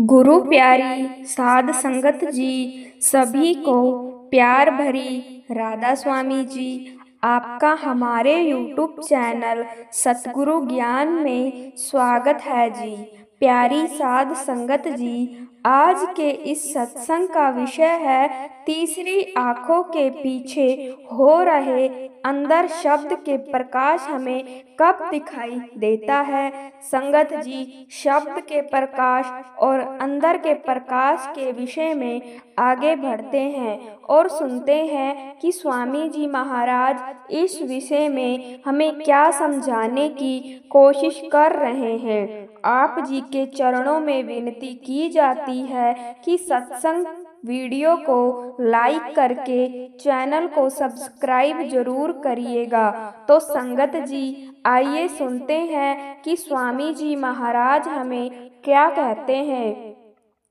गुरु प्यारी साध संगत जी, सभी को प्यार भरी राधा स्वामी जी। आपका हमारे YouTube चैनल सतगुरु ज्ञान में स्वागत है जी। प्यारी साध संगत जी, आज के इस सत्संग का विषय है तीसरी आंखों के पीछे हो रहे अंदर शब्द के प्रकाश हमें कब दिखाई देता है। संगत जी, शब्द के प्रकाश और अंदर के प्रकाश के विषय में आगे बढ़ते हैं और सुनते हैं कि स्वामी जी महाराज इस विषय में हमें क्या समझाने की कोशिश कर रहे हैं। आप जी के चरणों में विनती की जाती है कि सत्संग वीडियो को लाइक करके चैनल को सब्सक्राइब जरूर करिएगा। तो संगत जी, आइए सुनते हैं कि स्वामी जी महाराज हमें क्या कहते हैं।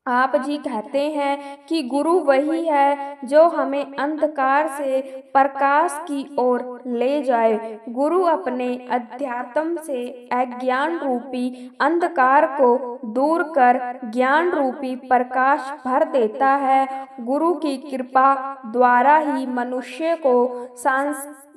आप जी कहते हैं कि गुरु वही है जो हमें अंधकार से प्रकाश की ओर ले जाए। गुरु अपने अध्यात्म से अज्ञान रूपी अंधकार को दूर कर ज्ञान रूपी प्रकाश भर देता है। गुरु की कृपा द्वारा ही मनुष्य को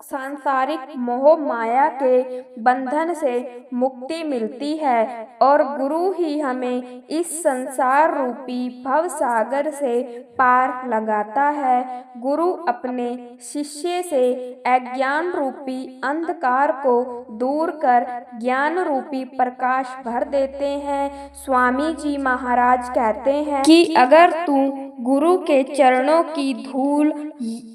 सांसारिक मोह माया के बंधन से मुक्ति मिलती है और गुरु ही हमें इस संसार रूपी भव सागर से पार लगाता है। गुरु अपने शिष्य से अज्ञान रूपी अंधकार को दूर कर ज्ञान रूपी प्रकाश भर देते हैं। स्वामी जी महाराज कहते हैं कि अगर तू गुरु के चरणों की धूल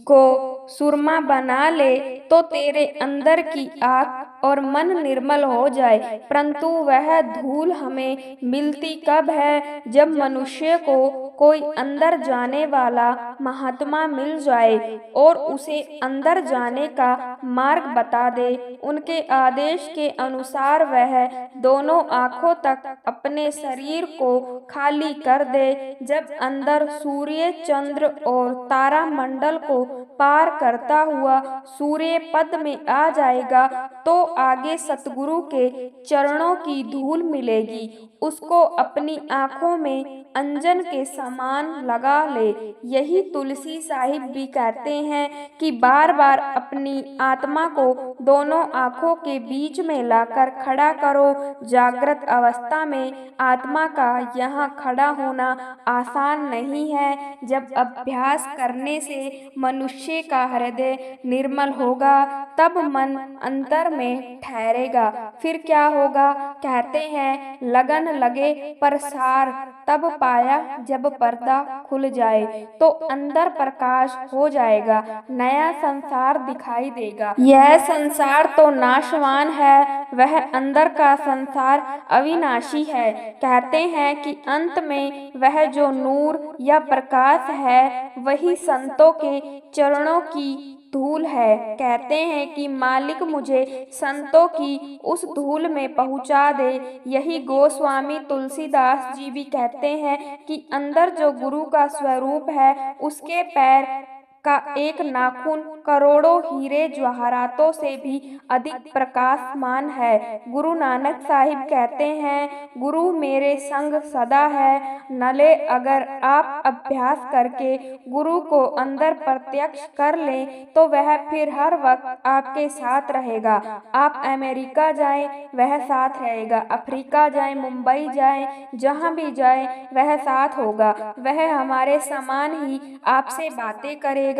को सुरमा बना ले तो तेरे अंदर की आँख और मन निर्मल हो जाए। परंतु वह धूल हमें मिलती कब है? जब मनुष्य को कोई अंदर जाने वाला महात्मा मिल जाए और उसे अंदर जाने का मार्ग बता दे। उनके आदेश के अनुसार वह दोनों आँखों तक अपने शरीर को खाली कर दे। जब अंदर सूर्य, चंद्र और तारा मंडल को पार करता हुआ सूर्य पद में आ जाएगा तो आगे सतगुरु के चरणों की धूल मिलेगी। उसको अपनी आंखों में अंजन के समान लगा ले। यही तुलसी साहिब भी कहते हैं कि बार बार अपनी आत्मा को दोनों आंखों के बीच में लाकर खड़ा करो। जागृत अवस्था में आत्मा का यहाँ खड़ा होना आसान नहीं है। जब अभ्यास करने से मनुष्य का हृदय निर्मल होगा तब मन अंतर में ठहरेगा। फिर क्या होगा? कहते हैं लगन लगे प्रसार तब पाया जब पर्दा खुल जाए तो अंदर प्रकाश हो जाएगा, नया संसार दिखाई देगा। यह संसार तो नाशवान है, वह अंदर का संसार अविनाशी है। कहते हैं कि अंत में वह जो नूर या प्रकाश है वही संतों के चरणों की धूल है। कहते हैं कि मालिक मुझे संतों की उस धूल में पहुंचा दे। यही गोस्वामी तुलसीदास जी भी कहते हैं कि अंदर जो गुरु का स्वरूप है उसके पैर का एक नाखून करोड़ों हीरे जवाहरातों से भी अधिक प्रकाशमान है। गुरु नानक साहिब कहते हैं गुरु मेरे संग सदा है। नले अगर आप अभ्यास करके गुरु को अंदर प्रत्यक्ष कर लें तो वह फिर हर वक्त आपके साथ रहेगा। आप अमेरिका जाएं वह साथ रहेगा, अफ्रीका जाएं, मुंबई जाएं, जहां भी जाएं वह साथ होगा। वह हमारे समान ही आपसे बातें करेगा,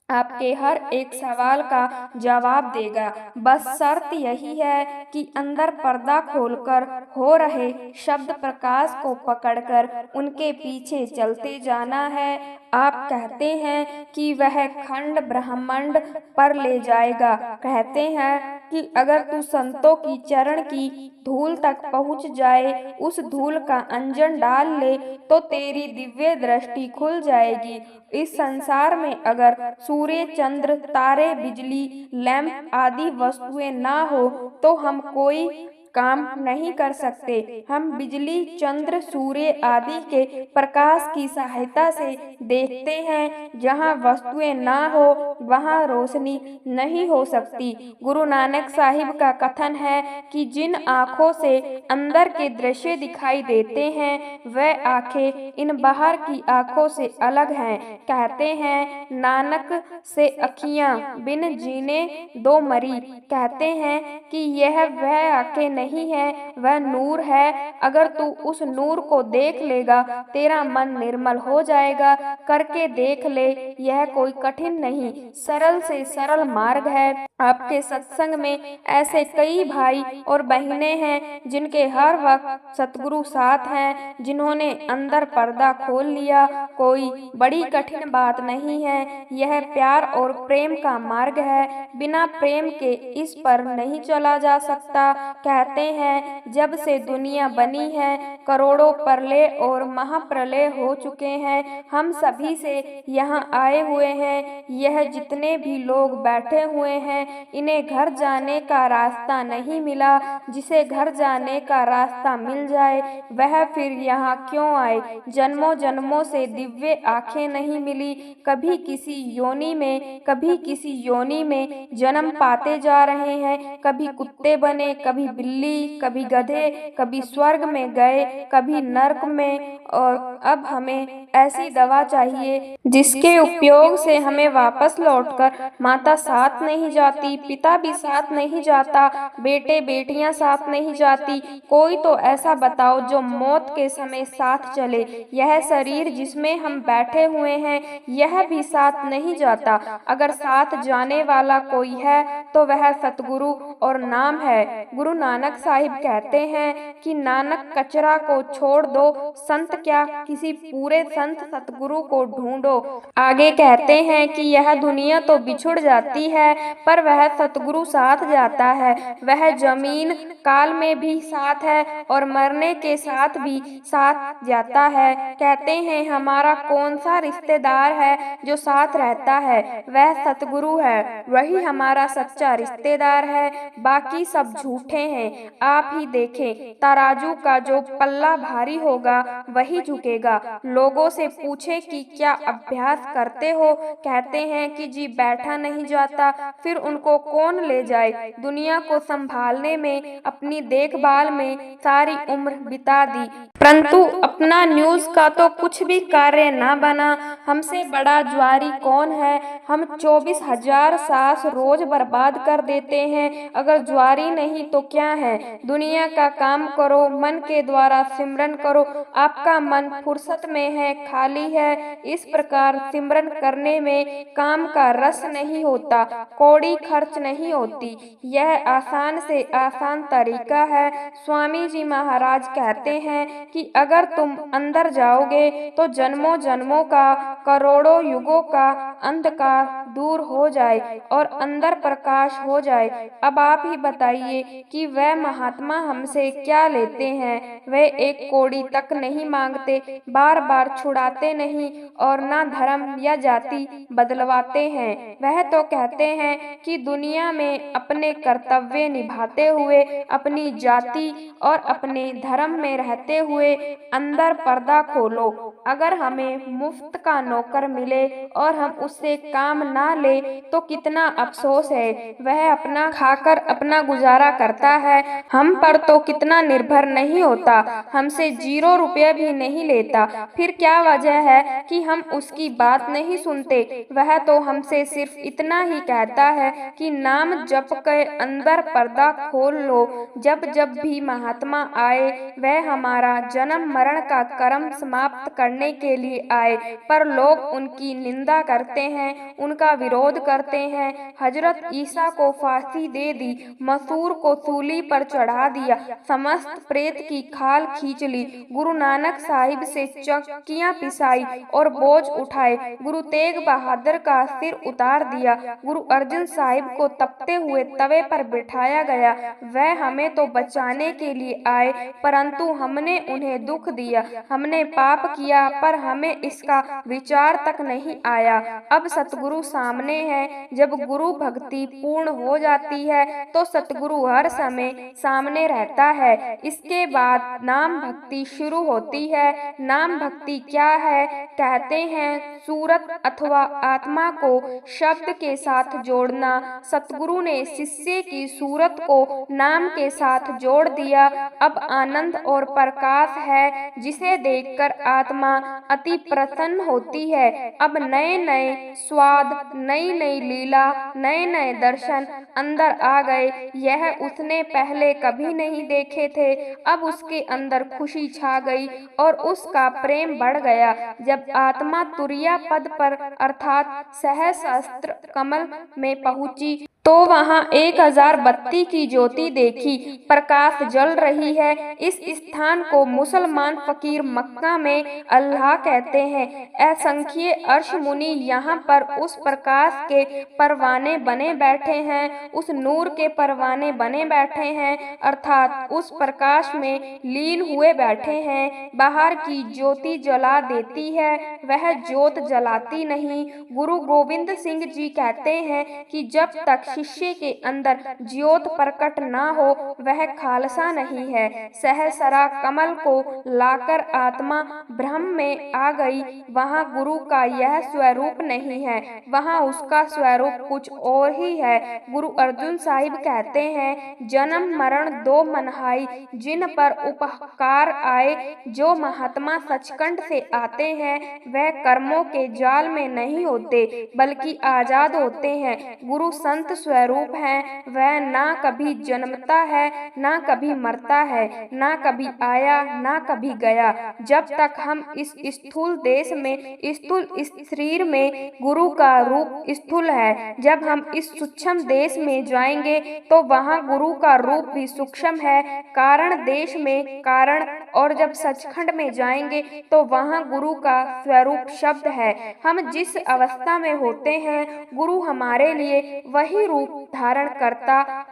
आपके हर एक सवाल का जवाब देगा। बस शर्त यही है कि अंदर पर्दा खोलकर हो रहे शब्द प्रकाश को पकड़कर उनके पीछे चलते जाना है। आप कहते हैं कि वह खंड ब्रह्मांड पर ले जाएगा। कहते हैं कि अगर तू संतों की चरण की धूल तक पहुंच जाए, उस धूल का अंजन डाल ले तो तेरी दिव्य दृष्टि खुल जाएगी। इस संसार में अगर सूर्य, चंद्र, तारे, बिजली, लैंप आदि वस्तुएं ना हो तो हम कोई काम नहीं कर सकते। हम बिजली, चंद्र, सूर्य आदि के प्रकाश की सहायता से देखते हैं। जहाँ वस्तुएं ना हो वहाँ रोशनी नहीं हो सकती। गुरु नानक साहिब का कथन है कि जिन आँखों से अंदर के दृश्य दिखाई देते हैं वह आँखें इन बाहर की आँखों से अलग हैं। कहते हैं नानक से अखियाँ बिन जीने दो मरी। कहते हैं कि यह वह आँखें नहीं है, वह नूर है। अगर तू उस नूर को देख लेगा तेरा मन निर्मल हो जाएगा। करके देख ले, यह कोई कठिन नहीं, सरल से सरल मार्ग है। आपके सत्संग में ऐसे कई भाई और बहनें हैं जिनके हर वक्त सतगुरु साथ हैं, जिन्होंने अंदर पर्दा खोल लिया। कोई बड़ी कठिन बात नहीं है, यह प्यार और प्रेम का मार्ग है। बिना प्रेम के इस पर नहीं चला जा सकता। कहते हैं जब से दुनिया बनी है करोड़ों प्रलय और महाप्रलय हो चुके हैं। हम सभी से यहाँ आए हुए हैं। यह जितने भी लोग बैठे हुए हैं इन्हें घर जाने का रास्ता नहीं मिला। जिसे घर जाने का रास्ता मिल जाए वह फिर यहाँ क्यों आए। जन्मों जन्मों से दिव्य आंखें नहीं मिली। कभी किसी योनि में, कभी किसी योनि में जन्म पाते जा रहे हैं। कभी कुत्ते बने, कभी बिल्ली, कभी गधे, कभी स्वर्ग में गए, कभी नरक में। और अब हमें ऐसी दवा चाहिए जिसके उपयोग से हमें वापस लौटकर माता साथ नहीं जाती, पिता भी साथ नहीं जाता, बेटे बेटियां साथ नहीं जाती। कोई तो ऐसा बताओ जो मौत के समय साथ चले। यह शरीर जिसमें हम बैठे हुए हैं यह भी साथ नहीं जाता। अगर साथ जाने वाला कोई है तो वह सतगुरु और नाम है। गुरु नानक साहिब कहते हैं कि नानक कचरा को छोड़ दो, संत क्या किसी पूरे संत सतगुरु को ढूंढो। आगे कहते हैं कि यह दुनिया तो बिछुड़ जाती है पर वह सतगुरु साथ जाता है। वह जमीन काल में भी साथ है और मरने के साथ भी साथ जाता है। कहते हैं हमारा कौन सा रिश्तेदार है जो साथ रहता है, वह सतगुरु है। वही हमारा सच्चा रिश्तेदार है, बाकी सब झूठे हैं। आप ही देखें, तराजू का जो पल्ला भारी होगा वही झुकेगा। लोगों से पूछे कि क्या अभ्यास करते हो, कहते हैं कि जी बैठा नहीं जाता। फिर उनको कौन ले जाए। दुनिया को संभालने में, अपनी देखभाल में सारी उम्र बिता दी, परंतु अपना न्यूज का तो कुछ भी कार्य न बना। हमसे बड़ा ज्वारी कौन है। हम 24,000 सांस रोज बर्बाद कर देते हैं। अगर ज्वारी नहीं तो क्या है। दुनिया का काम करो, मन के द्वारा सिमरन करो। आपका मन फुर्सत में है, खाली है। इस प्रकार सिमरन करने में काम का रस नहीं होता, कौड़ी खर्च नहीं होती। यह आसान से आसान तरीका है। स्वामी जी महाराज कहते हैं कि अगर तुम अंदर जाओगे तो जन्मों जन्मों का, करोड़ों युगों का अंधकार दूर हो जाए और अंदर प्रकाश हो जाए। अब आप ही बताइए कि वह महात्मा हमसे क्या लेते हैं। वे एक कौड़ी तक नहीं मांगते, बार बार छुड़ाते नहीं और ना धर्म या जाति बदलवाते हैं। वह तो कहते हैं कि दुनिया में अपने कर्तव्य निभाते हुए, अपनी जाति और अपने धर्म में रहते हुए अंदर पर्दा खोलो। अगर हमें मुफ्त का नौकर मिले और हम उससे काम ना ले तो कितना अफसोस है। वह अपना खाकर अपना गुजारा करता है, हम पर तो कितना निर्भर नहीं होता, हमसे 0 रुपया भी नहीं लेता। फिर क्या वजह है कि हम उसकी बात नहीं सुनते। वह तो हमसे सिर्फ इतना ही कहता है कि नाम जप के अंदर पर्दा खोल लो। जब जब भी महात्मा आए वह हमारा जन्म मरण का कर्म समाप्त करने के लिए आए, पर लोग उनकी निंदा करते हैं, उनका विरोध करते हैं। हजरत ईसा को फांसी दे दी, मसूर को सूली पर चढ़ा दिया, समस्त प्रेत की खाल खींच ली, गुरु नानक साहिब से चक्कियां पिसाई और बोझ उठाए, गुरु तेग बहादुर का सिर उतार दिया, गुरु अर्जन साहिब साहिब को तपते हुए तवे पर बिठाया गया। वह हमें तो बचाने के लिए आए, परंतु हमने उन्हें दुख दिया। हमने पाप किया, पर हमें इसका विचार तक नहीं आया। अब सतगुरु सामने है। जब गुरु भक्ति पूर्ण हो जाती है तो सतगुरु हर समय सामने रहता है। इसके बाद नाम भक्ति शुरू होती है। नाम भक्ति क्या है? कहते हैं सूरत अथवा आत्मा को शब्द के साथ जोड़ना। सतगुरु ने शिष्य की सूरत को नाम के साथ जोड़ दिया। अब आनंद और प्रकाश है, जिसे देखकर आत्मा अति प्रसन्न होती है। अब नए नए स्वाद, नई नई लीला, नए नए दर्शन अंदर आ गए। यह उसने पहले कभी नहीं देखे थे। अब उसके अंदर खुशी छा गई और उसका प्रेम बढ़ गया। जब आत्मा तुरिया पद पर अर्थात सहस्त्र कमल में पहुंची तो वहां 1000 बत्ती की ज्योति देखी। प्रकाश जल रही है। इस स्थान को मुसलमान फकीर मक्का में अल्लाह कहते हैं। असंख्य अर्श मुनि यहाँ पर उस प्रकाश के परवाने बने बैठे हैं, उस नूर के परवाने बने बैठे हैं, अर्थात उस प्रकाश में लीन हुए बैठे हैं। बाहर की ज्योति जला देती है, वह ज्योत जलाती नहीं। गुरु गोविंद सिंह जी कहते हैं कि जब तक शिष्य के अंदर ज्योत प्रकट ना हो वह खालसा नहीं है। सहस्रा कमल को लाकर आत्मा ब्रह्म में आ गई। वहाँ गुरु का यह स्वरूप नहीं है, वहाँ उसका स्वरूप कुछ और ही है। गुरु अर्जुन साहिब कहते हैं जन्म मरण दो मनहाई, जिन पर उपकार आए। जो महात्मा सचखंड से आते हैं वह कर्मों के जाल में नहीं होते, बल्कि आजाद होते हैं। गुरु संत स्वरूप है। वह ना कभी जन्मता है, ना कभी मरता है, ना कभी आया, ना कभी गया। जब तक हम इस स्थूल देश में, स्थूल शरीर में, गुरु का रूप स्थूल है। जब हम इस सूक्ष्म देश में जाएंगे तो वहाँ गुरु का रूप भी सूक्ष्म है, कारण देश में कारण। और जब सचखंड में जाएंगे तो वहाँ गुरु का स्वरूप शब्द है। हम जिस अवस्था में होते हैं गुरु हमारे लिए वही रूप धारण करता,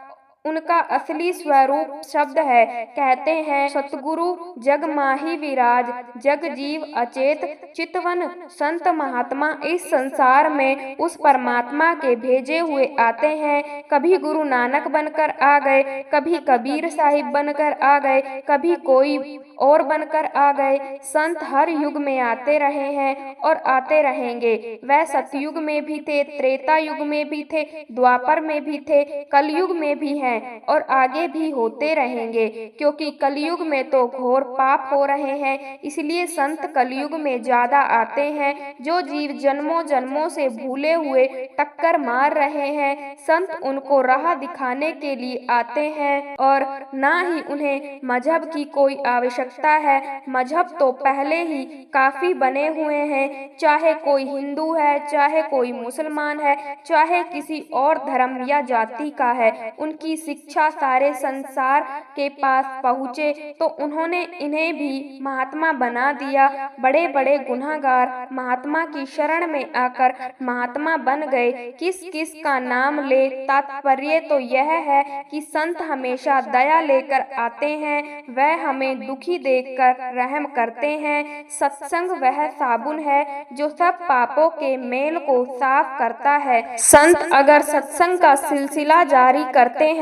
उनका असली स्वरूप शब्द है। कहते हैं सतगुरु जग माही विराज, जग जीव अचेत चितवन। संत महात्मा इस संसार में उस परमात्मा के भेजे हुए आते हैं। कभी गुरु नानक बनकर आ गए, कभी कबीर साहिब बनकर आ गए, कभी कोई और बनकर आ गए। संत हर युग में आते रहे हैं और आते रहेंगे। वह सतयुग में भी थे, त्रेता युग में भी थे, द्वापर में भी थे, कलयुग में भी हैं और आगे भी होते रहेंगे, क्योंकि कलयुग में तो घोर पाप हो रहे हैं। इसलिए संत कलयुग में ज्यादा आते हैं। जो जीव जन्मों जन्मों से भूले हुए टक्कर मार रहे हैं, संत उनको राह दिखाने के लिए आते हैं और ना ही उन्हें मजहब की कोई आवश्यकता है। मजहब तो पहले ही काफी बने हुए हैं। चाहे कोई हिंदू है, चाहे कोई मुसलमान है, चाहे किसी और धर्म या जाति का है, उनकी शिक्षा सारे संसार के पास पहुँचे तो उन्होंने इन्हें भी महात्मा बना दिया। बड़े बड़े गुनहगार महात्मा की शरण में आकर महात्मा बन गए। किस किस का नाम ले, तात्पर्य तो यह है कि संत हमेशा दया लेकर आते हैं। वह हमें दुखी देखकर रहम करते हैं। सत्संग वह साबुन है जो सब पापों के मेल को साफ करता है। संत अगर सत्संग का सिलसिला जारी करते हैं,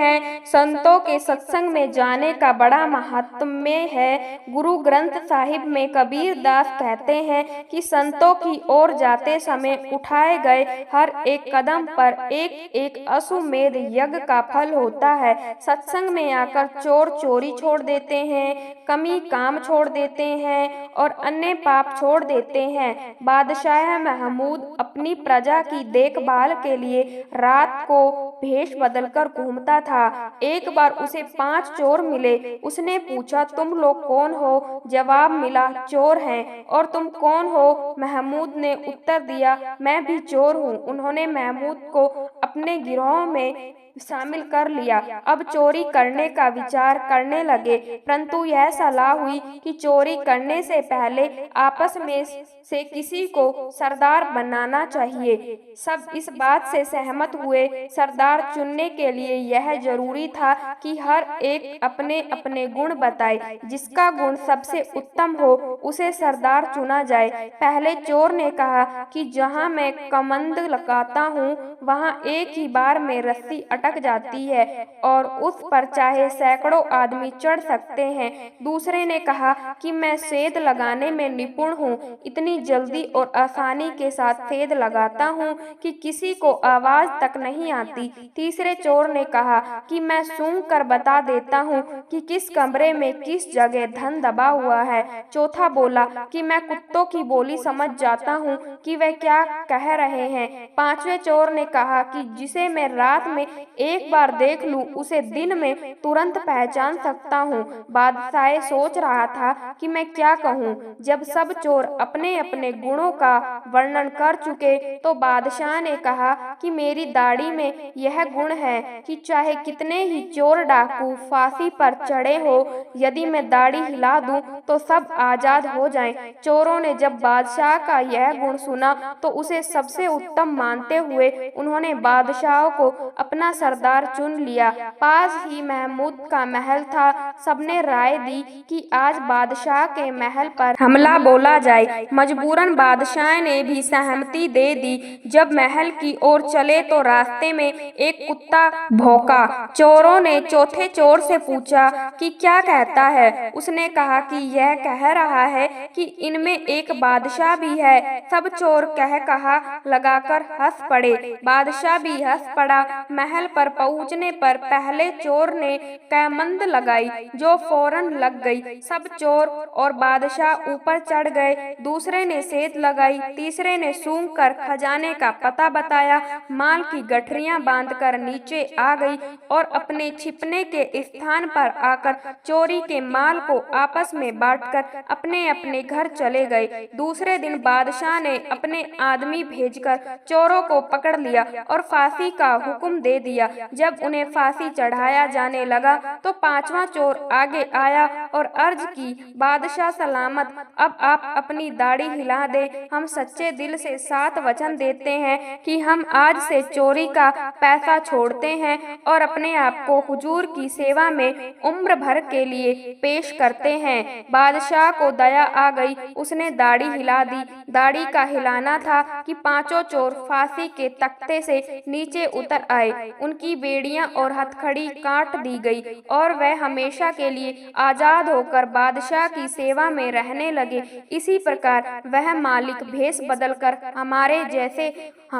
संतों के सत्संग में जाने का बड़ा महात्म्य है। गुरु ग्रंथ साहिब में कबीर दास कहते हैं कि संतों की ओर जाते समय उठाए गए हर एक कदम पर एक एक अश्वमेध यज्ञ का फल होता है। सत्संग में आकर चोर चोरी छोड़ देते हैं, कमी काम छोड़ देते हैं और अन्य पाप छोड़ देते हैं। बादशाह महमूद अपनी प्रजा की देखभाल के लिए रात को भेष बदलकर घूमता था। एक बार उसे 5 चोर मिले। उसने पूछा तुम लोग कौन हो? जवाब मिला चोर हैं। और तुम कौन हो? महमूद ने उत्तर दिया मैं भी चोर हूँ। उन्होंने महमूद को अपने गिरोह में शामिल कर लिया। अब चोरी करने का विचार करने लगे, परंतु यह सलाह हुई कि चोरी करने से पहले आपस में से किसी को सरदार बनाना चाहिए। सब इस बात से सहमत हुए। सरदार चुनने के लिए यह जरूरी था कि हर एक अपने अपने गुण बताए, जिसका गुण सबसे उत्तम हो उसे सरदार चुना जाए। पहले चोर ने कहा कि जहां मैं कमंद लगाता हूं वहां एक ही बार में रस्सी अटक जाती है और उस पर चाहे सैकड़ों आदमी चढ़ सकते हैं। दूसरे ने कहा कि मैं सेंध लगाने में निपुण हूं, इतनी जल्दी और आसानी के साथ सेंध लगाता हूं कि किसी को आवाज तक नहीं आती। तीसरे चोर ने कहा कि मैं सूंघ कर बता देता हूं कि किस कमरे में किस जगह धन दबा हुआ है। चौथा बोला कि मैं कुत्तों की बोली समझ जाता हूं कि वे क्या कह रहे हैं। पांचवें चोर ने कहा कि जिसे मैं रात में एक बार देख लूं उसे दिन में तुरंत पहचान सकता हूं। बादशाह सोच रहा था कि मैं क्या कहूं। जब सब चोर अपने अपने गुणों का वर्णन कर चुके तो बादशाह ने कहा कि मेरी दाढ़ी में यह गुण है कि चाहे कितने ही चोर डाकू फांसी पर चढ़े हो, यदि मैं दाढ़ी हिला दूं तो सब आजाद हो जाएं। चोरों ने जब बादशाह का यह गुण सुना तो उसे सबसे उत्तम मानते हुए उन्होंने बादशाह को अपना सरदार चुन लिया। पास ही महमूद का महल था। सबने राय दी कि आज बादशाह के महल पर हमला बोला जाए। मजबूरन बादशाह ने भी सहमति दे दी। जब महल की ओर चले तो रास्ते में एक कुत्ता भौंका। चोरों ने चौथे चोर से पूछा कि क्या कहता है। उसने कहा कि यह कह रहा है कि इनमें एक बादशाह भी है। सब चोर कहा लगाकर हंस पड़े। बादशाह भी हंस पड़ा। महल पर पहुंचने पर पहले चोर ने कैमंद लगाई जो फौरन लग गई। सब चोर और बादशाह ऊपर चढ़ गए। दूसरे ने सेंध लगाई। तीसरे ने सूंघ कर खजाने का पता बताया। माल की गठरियां बांधकर नीचे आ गई और अपने छिपने के स्थान पर आकर चोरी के माल को आपस में बांटकर अपने अपने घर चले गए। दूसरे दिन बादशाह ने अपने आदमी भेजकर चोरों को पकड़ लिया और फांसी का हुक्म दे दिया। जब उन्हें फांसी चढ़ाया जाने लगा तो पांचवा चोर आगे आया और अर्ज की, बादशाह सलामत, अब आप अपनी दाढ़ी हिला दे। हम सच्चे दिल से 7 वचन देते हैं कि हम आज से चोरी का पैसा छोड़ते हैं और अपने आप को हुजूर की सेवा में उम्र भर के लिए पेश करते हैं। बादशाह को दया आ गई। उसने दाढ़ी हिला दी। दाढ़ी का हिलाना था कि पांचों चोर फांसी के तख्ते से नीचे उतर आए। उनकी बेड़ियां और हथकड़ी काट दी गई और वह हमेशा के लिए आजाद होकर बादशाह की सेवा में रहने लगे। इसी प्रकार वह मालिक भेष बदलकर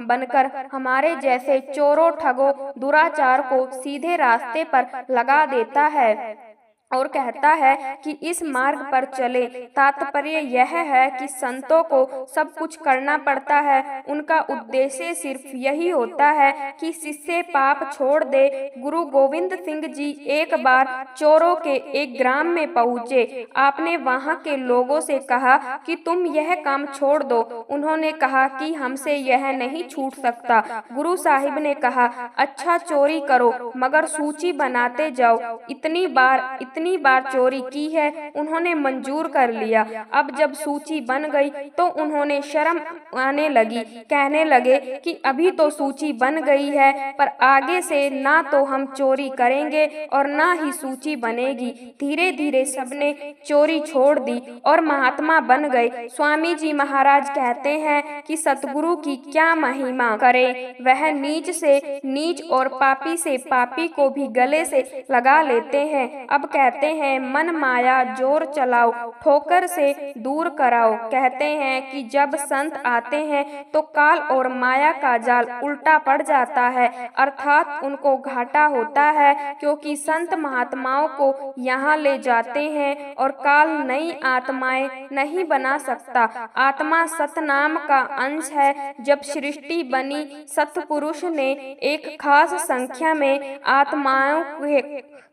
बनकर हमारे जैसे चोरों, ठगों, दुराचार को सीधे रास्ते पर लगा देता है और कहता है कि इस मार्ग पर चले। तात्पर्य यह है कि संतों को सब कुछ करना पड़ता है। उनका उद्देश्य सिर्फ यही होता है कि शिष्य पाप छोड़ दे। गुरु गोविंद सिंह जी एक बार चोरों के एक ग्राम में पहुँचे। आपने वहाँ के लोगों से कहा कि तुम यह काम छोड़ दो। उन्होंने कहा कि हमसे यह नहीं छूट सकता। गुरु साहिब ने कहा, अच्छा चोरी करो मगर सूची बनाते जाओ। इतनी बार चोरी की है। उन्होंने मंजूर कर लिया। अब जब सूची बन गई तो उन्होंने शर्म आने लगी। कहने लगे कि अभी तो सूची बन गई है, पर आगे से ना तो हम चोरी करेंगे और ना ही सूची बनेगी। धीरे धीरे सबने चोरी छोड़ दी और महात्मा बन गए। स्वामी जी महाराज कहते हैं कि सतगुरु की क्या महिमा करे, वह नीच से नीच और पापी से पापी को भी गले से लगा लेते हैं। अब कहते हैं मन माया जोर चलाओ, ठोकर से दूर कराओ। कहते हैं कि जब संत आते हैं तो काल और माया का जाल उल्टा पड़ जाता है, अर्थात उनको घाटा होता है, क्योंकि संत महात्माओं को यहाँ ले जाते हैं और काल नई आत्माएं नहीं बना सकता। आत्मा सतनाम का अंश है। जब सृष्टि बनी सतपुरुष ने एक खास संख्या में आत्माओं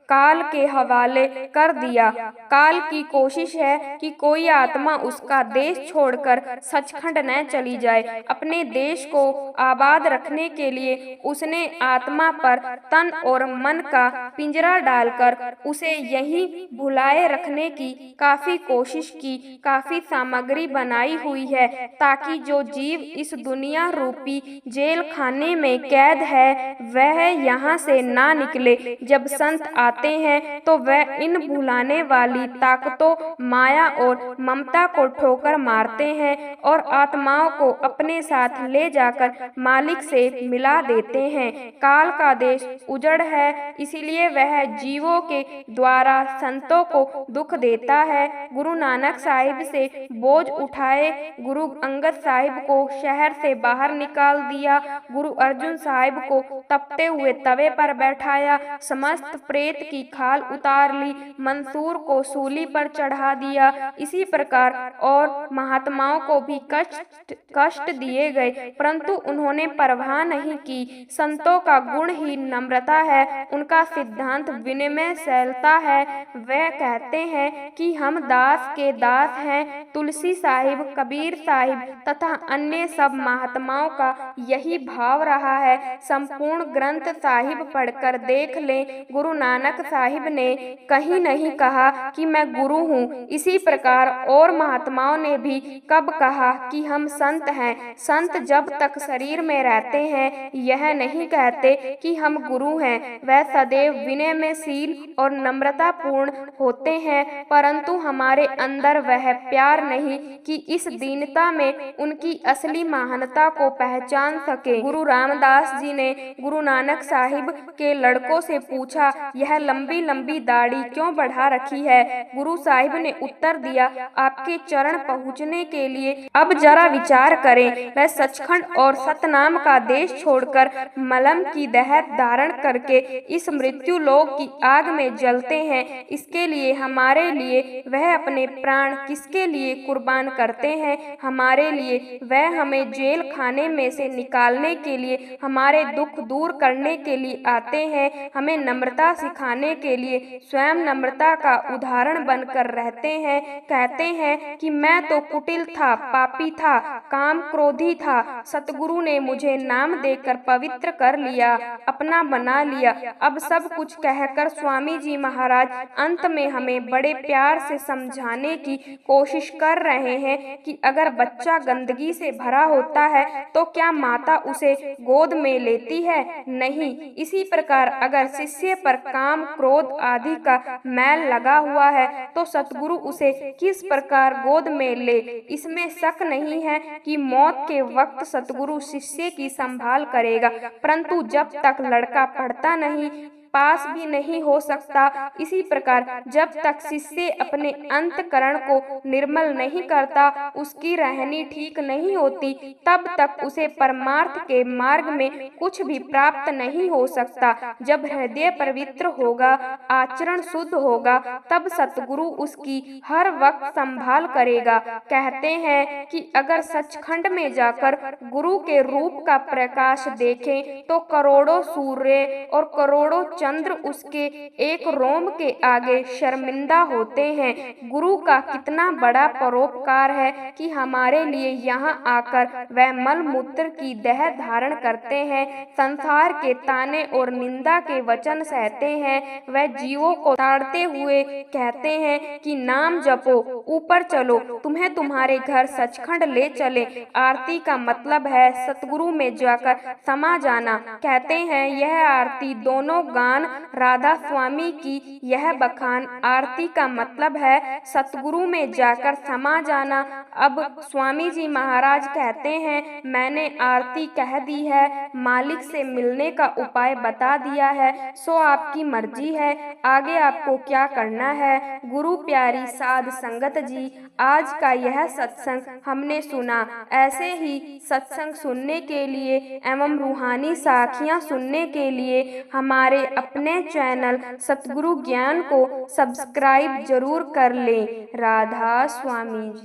काल के हवाले कर दिया। काल की कोशिश है कि कोई आत्मा उसका देश छोड़कर सचखंड न चली जाए। अपने देश को आबाद रखने के लिए उसने आत्मा पर तन और मन का पिंजरा डालकर उसे यहीं भुलाए रखने की काफी कोशिश की। काफी सामग्री बनाई हुई है ताकि जो जीव इस दुनिया रूपी जेल खाने में कैद है वह यहाँ से ना निकले। जब संत आते हैं तो वह इन भुलाने वाली ताकतों, माया और ममता को ठोकर मारते हैं और आत्माओं को अपने साथ ले जाकर मालिक से मिला देते हैं। काल का देश उजड़ है, इसीलिए वह जीवों के द्वारा संतों को दुख देता है। गुरु नानक साहिब से बोझ उठाए गुरु अंगद साहिब को शहर से बाहर निकाल दिया। गुरु अर्जुन साहिब को तपते हुए तवे पर बैठाया। समस्त प्रेत की खाल उतार ली। मंसूर को सूली पर चढ़ा दिया। इसी प्रकार और महात्माओं को भी कष्ट दिए गए, परंतु उन्होंने परवाह नहीं की। संतों का गुण ही नम्रता है, उनका सिद्धांत विनम्रता है। वह कहते हैं कि हम दास के दास हैं। तुलसी साहिब, कबीर साहिब तथा अन्य सब महात्माओं का यही भाव रहा है। संपूर्ण ग्रंथ साहिब पढ़कर देख लें, गुरु नानक साहिब ने कहीं नहीं कहा कि मैं गुरु हूँ। इसी प्रकार और महात्माओं ने भी कब कहा कि हम संत हैं। संत जब तक शरीर में रहते हैं यह नहीं कहते कि हम गुरु हैं। वह सदैव विनय में शील और नम्रता पूर्ण होते हैं, परंतु हमारे अंदर वह प्यार नहीं कि इस दीनता में उनकी असली महानता को पहचान सके। गुरु रामदास जी ने गुरु नानक साहिब के लड़कों से पूछा, यह लंबी लंबी दाढ़ी क्यों बढ़ा रखी है? गुरु साहिब ने उत्तर दिया, आपके चरण पहुँचने के लिए अब जरा विचार करें। वह सचखंड और सतनाम का देश छोड़कर मलम की दहत धारण करके इस मृत्यु लोक की आग में जलते हैं। इसके लिए हमारे लिए वह अपने प्राण किसके लिए कुर्बान करते हैं? हमारे लिए। वह हमें जेल खाने में से निकालने के लिए, हमारे दुख दूर करने के लिए आते हैं। हमें नम्रता सिखाने के लिए स्वयं नम्रता का उदाहरण बनकर रहते हैं। कहते हैं कि मैं तो कुटिल था, पापी था, काम क्रोधी था। सतगुरु ने मुझे नाम देकर पवित्र कर लिया, अपना बना लिया। अब सब कुछ कहकर स्वामी जी महाराज अंत में हमें बड़े प्यार से समझाने की कोशिश कर रहे हैं कि अगर बच्चा गंदगी से भरा होता है तो क्या माता उसे गोद में लेती है? नहीं। इसी प्रकार अगर शिष्य पर काम, क्रोध आदि का मैल लगा हुआ है तो सतगुरु उसे किस प्रकार गोद में ले। इसमें शक नहीं है कि मौत के वक्त सतगुरु शिष्य की संभाल करेगा, परंतु जब तक लड़का पढ़ता नहीं, पास भी नहीं हो सकता। इसी प्रकार जब तक शिष्य अपने अंतकरण को निर्मल नहीं करता, उसकी रहनी ठीक नहीं होती, तब तक उसे परमार्थ के मार्ग में कुछ भी प्राप्त नहीं हो सकता। जब हृदय पवित्र होगा, आचरण शुद्ध होगा, तब सतगुरु उसकी हर वक्त संभाल करेगा। कहते हैं कि अगर सचखंड में जाकर गुरु के रूप का प्रकाश देखें तो करोड़ों सूर्य और करोड़ों चंद्र उसके एक रोम के आगे शर्मिंदा होते हैं। गुरु का कितना बड़ा परोपकार है कि हमारे लिए यहाँ आकर वह मल मूत्र की देह धारण करते हैं, संसार के ताने और निंदा के वचन सहते हैं। वह जीवों को ताड़ते हुए कहते हैं कि नाम जपो, ऊपर चलो, तुम्हें तुम्हारे घर सचखंड ले चले। आरती का मतलब है सतगुरु में जाकर समा जाना। कहते हैं यह आरती दोनों गान राधा स्वामी की, यह बखान। आरती का मतलब है सतगुरु में जाकर समा जाना। अब स्वामी जी महाराज कहते हैं मैंने आरती कह दी है, मालिक से मिलने का उपाय बता दिया है, सो आपकी मर्जी है, आगे आपको क्या करना है। गुरु प्यारी साध संगत जी, आज का यह सत्संग हमने सुना। ऐसे ही सत्संग सुनने के लिए एवं रूहानी साखियाँ सुनने के लिए हमारे अपने चैनल सतगुरु ज्ञान को सब्सक्राइब जरूर कर लें। राधा स्वामी जी।